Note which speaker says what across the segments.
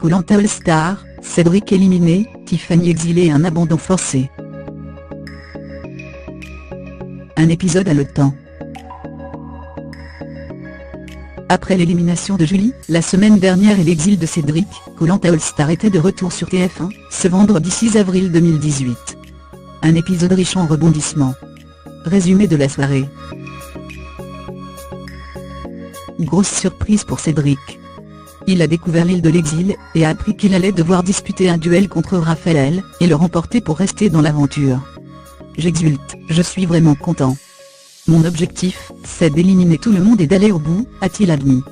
Speaker 1: Koh-Lanta All-Star, Cédric éliminé, Tiffany exilée et un abandon forcé. Un épisode haletant. Après l'élimination de Julie, la semaine dernière et l'exil de Cédric, Koh-Lanta All-Star était de retour sur TF1, ce vendredi 6 avril 2018. Un épisode riche en rebondissements. Résumé de la soirée. Grosse surprise pour Cédric. Il a découvert l'île de l'exil, et a appris qu'il allait devoir disputer un duel contre Raphaël, et le remporter pour rester dans l'aventure. J'exulte, je suis vraiment content. Mon objectif, c'est d'éliminer tout le monde et d'aller au bout, a-t-il admis.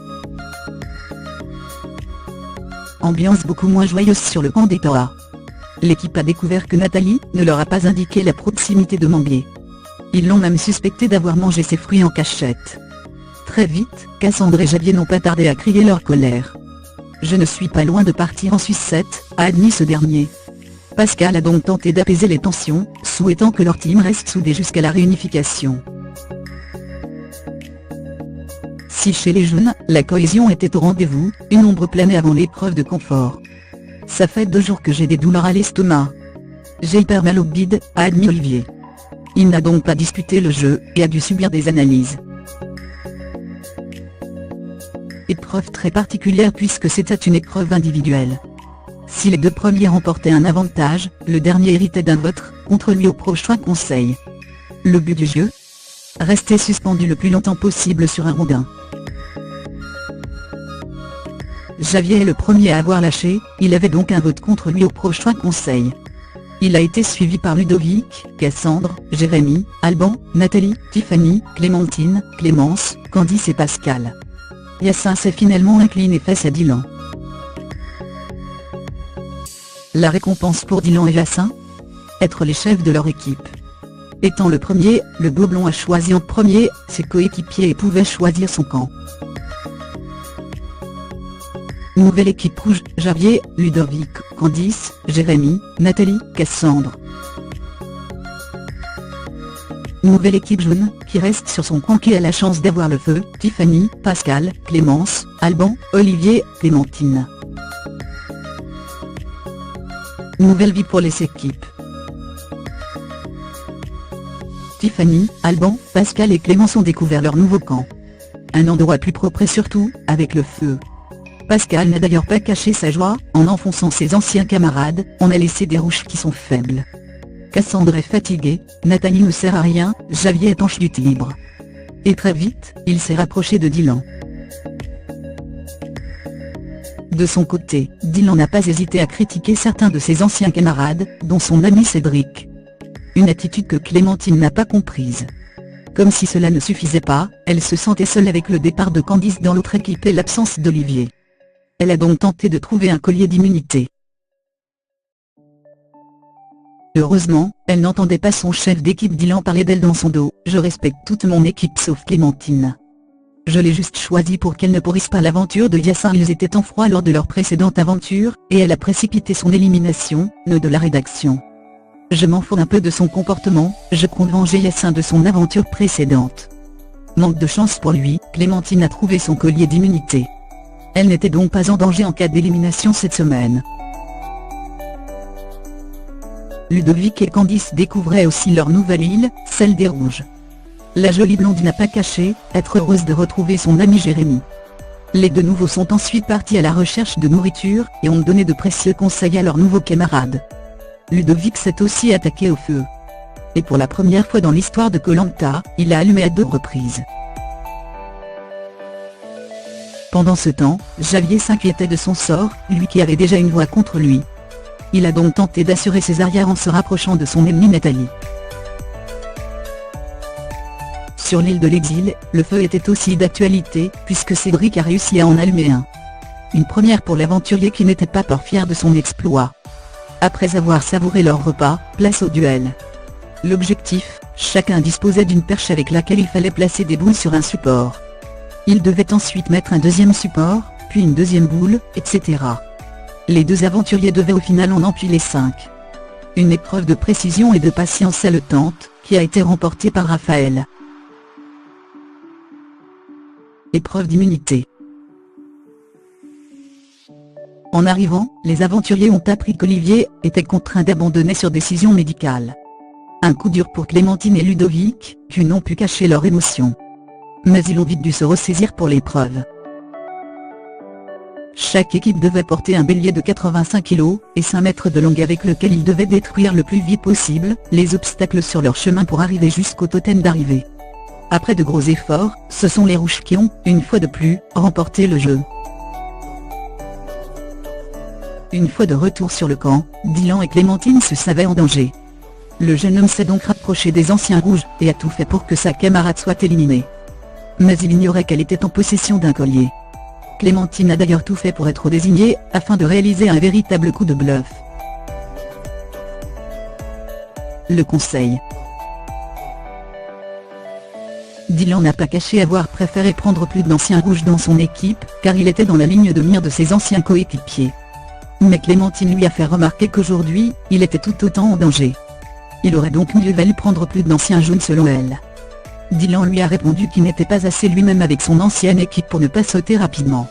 Speaker 1: Ambiance beaucoup moins joyeuse sur le camp des Toa. L'équipe a découvert que Nathalie ne leur a pas indiqué la proximité de Manguier. Ils l'ont même suspecté d'avoir mangé ses fruits en cachette. Très vite, Cassandre et Javier n'ont pas tardé à crier leur colère. Je ne suis pas loin de partir en sucette, a admis ce dernier. Pascal a donc tenté d'apaiser les tensions, souhaitant que leur team reste soudé jusqu'à la réunification. Si chez les jeunes, la cohésion était au rendez-vous, une ombre planait avant l'épreuve de confort. Ça fait 2 jours que j'ai des douleurs à l'estomac. J'ai hyper mal au bide, a admis Olivier. Il n'a donc pas disputé le jeu, et a dû subir des analyses. Épreuve très particulière puisque c'était une épreuve individuelle. Si les 2 premiers remportaient un avantage, le dernier héritait d'un vote contre lui au prochain conseil. Le but du jeu ? Rester suspendu le plus longtemps possible sur un rondin. Javier est le premier à avoir lâché, il avait donc un vote contre lui au prochain conseil. Il a été suivi par Ludovic, Cassandre, Jérémy, Alban, Nathalie, Tiffany, Clémentine, Clémence, Candice et Pascal. Yacine s'est finalement incliné face à Dylan. La récompense pour Dylan et Yacine ? Être les chefs de leur équipe. Étant le premier, le Gobelin a choisi en premier ses coéquipiers et pouvait choisir son camp. Nouvelle équipe rouge, Javier, Ludovic, Candice, Jérémy, Nathalie, Cassandre. Nouvelle équipe jaune, qui reste sur son camp qui a la chance d'avoir le feu, Tiffany, Pascal, Clémence, Alban, Olivier, Clémentine. Nouvelle vie pour les équipes. Tiffany, Alban, Pascal et Clémence ont découvert leur nouveau camp. Un endroit plus propre et surtout, avec le feu. Pascal n'a d'ailleurs pas caché sa joie, en enfonçant ses anciens camarades, on a laissé des rouges qui sont faibles. Cassandre est fatiguée, Nathalie ne sert à rien, Javier est en chute libre. Et très vite, il s'est rapproché de Dylan. De son côté, Dylan n'a pas hésité à critiquer certains de ses anciens camarades, dont son ami Cédric. Une attitude que Clémentine n'a pas comprise. Comme si cela ne suffisait pas, elle se sentait seule avec le départ de Candice dans l'autre équipe et l'absence d'Olivier. Elle a donc tenté de trouver un collier d'immunité. Heureusement, elle n'entendait pas son chef d'équipe Dylan parler d'elle dans son dos. Je respecte toute mon équipe sauf Clémentine. Je l'ai juste choisie pour qu'elle ne pourrisse pas l'aventure de Yacine. Ils étaient en froid lors de leur précédente aventure, et elle a précipité son élimination, nœud de la rédaction. Je m'en fous un peu de son comportement, je compte venger Yacine de son aventure précédente. Manque de chance pour lui, Clémentine a trouvé son collier d'immunité. Elle n'était donc pas en danger en cas d'élimination cette semaine. Ludovic et Candice découvraient aussi leur nouvelle île, celle des Rouges. La jolie blonde n'a pas caché être heureuse de retrouver son ami Jérémy. Les 2 nouveaux sont ensuite partis à la recherche de nourriture, et ont donné de précieux conseils à leurs nouveaux camarades. Ludovic s'est aussi attaqué au feu. Et pour la première fois dans l'histoire de Koh-Lanta, il a allumé à 2 reprises. Pendant ce temps, Javier s'inquiétait de son sort, lui qui avait déjà une voix contre lui. Il a donc tenté d'assurer ses arrières en se rapprochant de son ennemie Nathalie. Sur l'île de l'exil, le feu était aussi d'actualité, puisque Cédric a réussi à en allumer un. Une première pour l'aventurier qui n'était pas peur fier de son exploit. Après avoir savouré leur repas, place au duel. L'objectif, chacun disposait d'une perche avec laquelle il fallait placer des boules sur un support. Il devait ensuite mettre un deuxième support, puis une deuxième boule, etc. Les 2 aventuriers devaient au final en empiler 5. Une épreuve de précision et de patience haletante, qui a été remportée par Raphaël. Épreuve d'immunité. En arrivant, les aventuriers ont appris qu'Olivier était contraint d'abandonner sur décision médicale. Un coup dur pour Clémentine et Ludovic, qui n'ont pu cacher leur émotion. Mais ils ont vite dû se ressaisir pour l'épreuve. Chaque équipe devait porter un bélier de 85 kg et 5 mètres de long avec lequel ils devaient détruire le plus vite possible les obstacles sur leur chemin pour arriver jusqu'au totem d'arrivée. Après de gros efforts, ce sont les rouges qui ont, une fois de plus, remporté le jeu. Une fois de retour sur le camp, Dylan et Clémentine se savaient en danger. Le jeune homme s'est donc rapproché des anciens rouges et a tout fait pour que sa camarade soit éliminée. Mais il ignorait qu'elle était en possession d'un collier. Clémentine a d'ailleurs tout fait pour être désignée, afin de réaliser un véritable coup de bluff. Le conseil. Dylan n'a pas caché avoir préféré prendre plus d'anciens rouges dans son équipe, car il était dans la ligne de mire de ses anciens coéquipiers. Mais Clémentine lui a fait remarquer qu'aujourd'hui, il était tout autant en danger. Il aurait donc mieux valu prendre plus d'anciens jaunes selon elle. Dylan lui a répondu qu'il n'était pas assez lui-même avec son ancienne équipe pour ne pas sauter rapidement.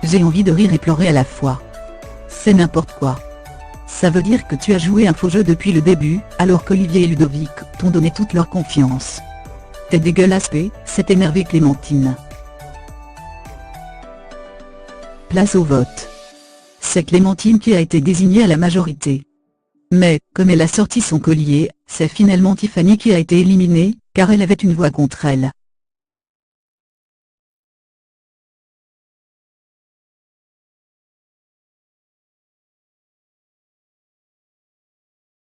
Speaker 1: J'ai envie de rire et pleurer à la fois. C'est n'importe quoi. Ça veut dire que tu as joué un faux jeu depuis le début, alors qu'Olivier et Ludovic t'ont donné toute leur confiance. T'es dégueulasse, s'est énervée Clémentine. Place au vote. C'est Clémentine qui a été désignée à la majorité. Mais, comme elle a sorti son collier, c'est finalement Tiffany qui a été éliminée, car elle avait une voix contre elle.